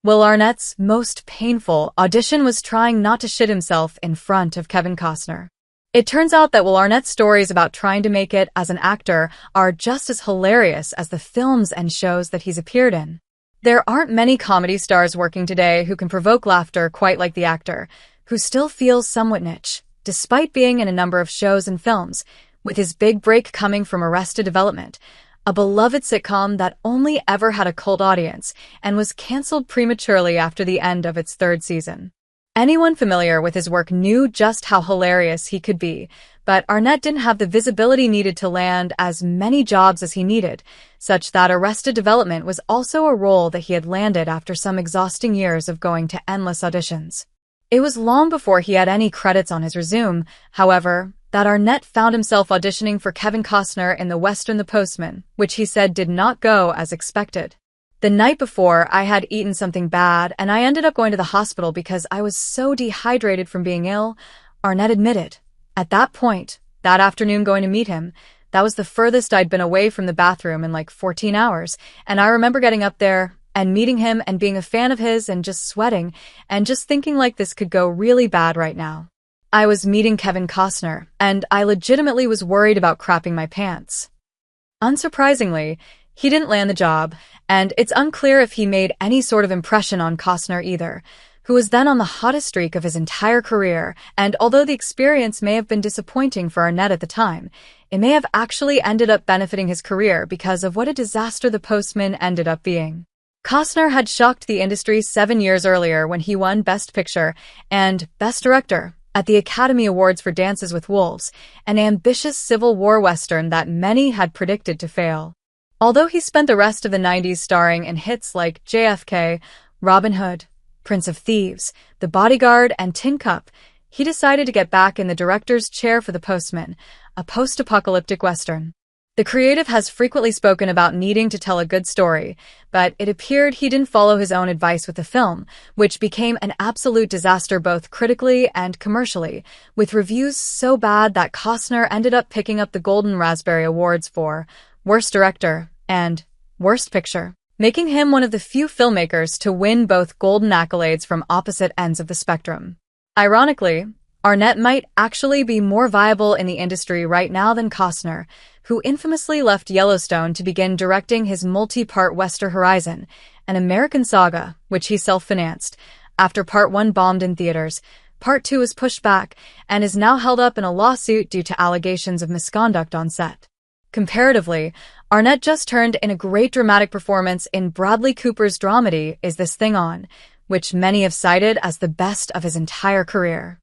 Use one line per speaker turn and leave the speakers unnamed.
Will Arnett's most painful audition was trying not to shit himself in front of Kevin Costner. It turns out that Will Arnett's stories about trying to make it as an actor are just as hilarious as the films and shows that he's appeared in. There aren't many comedy stars working today who can provoke laughter quite like the actor, who still feels somewhat niche, despite being in a number of shows and films, with his big break coming from Arrested Development, a beloved sitcom that only ever had a cult audience and was canceled prematurely after the end of its third season. Anyone familiar with his work knew just how hilarious he could be, but Arnett didn't have the visibility needed to land as many jobs as he needed, such that Arrested Development was also a role that he had landed after some exhausting years of going to endless auditions. It was long before he had any credits on his resume, however, that Arnett found himself auditioning for Kevin Costner in The Western The Postman, which he said did not go as expected. The night before, I had eaten something bad, and I ended up going to the hospital because I was so dehydrated from being ill, Arnett admitted. At that point, that afternoon going to meet him, that was the furthest I'd been away from the bathroom in like 14 hours, and I remember getting up there and meeting him and being a fan of his and just sweating and just thinking like this could go really bad right now. I was meeting Kevin Costner, and I legitimately was worried about crapping my pants. Unsurprisingly, he didn't land the job, and it's unclear if he made any sort of impression on Costner either, who was then on the hottest streak of his entire career, and although the experience may have been disappointing for Arnett at the time, it may have actually ended up benefiting his career because of what a disaster The Postman ended up being. Costner had shocked the industry 7 years earlier when he won Best Picture and Best Director at the Academy Awards for Dances with Wolves, an ambitious Civil War Western that many had predicted to fail. Although he spent the rest of the 90s starring in hits like JFK, Robin Hood, Prince of Thieves, The Bodyguard, and Tin Cup, he decided to get back in the director's chair for The Postman, a post-apocalyptic Western. The creative has frequently spoken about needing to tell a good story, but it appeared he didn't follow his own advice with the film, which became an absolute disaster both critically and commercially, with reviews so bad that Costner ended up picking up the Golden Raspberry Awards for Worst Director and Worst Picture, making him one of the few filmmakers to win both golden accolades from opposite ends of the spectrum. Ironically, Arnett might actually be more viable in the industry right now than Costner, who infamously left Yellowstone to begin directing his multi-part Western Horizon, an American saga, which he self-financed. After Part 1 bombed in theaters, Part 2 was pushed back and is now held up in a lawsuit due to allegations of misconduct on set. Comparatively, Arnett just turned in a great dramatic performance in Bradley Cooper's dramedy Is This Thing On?, which many have cited as the best of his entire career.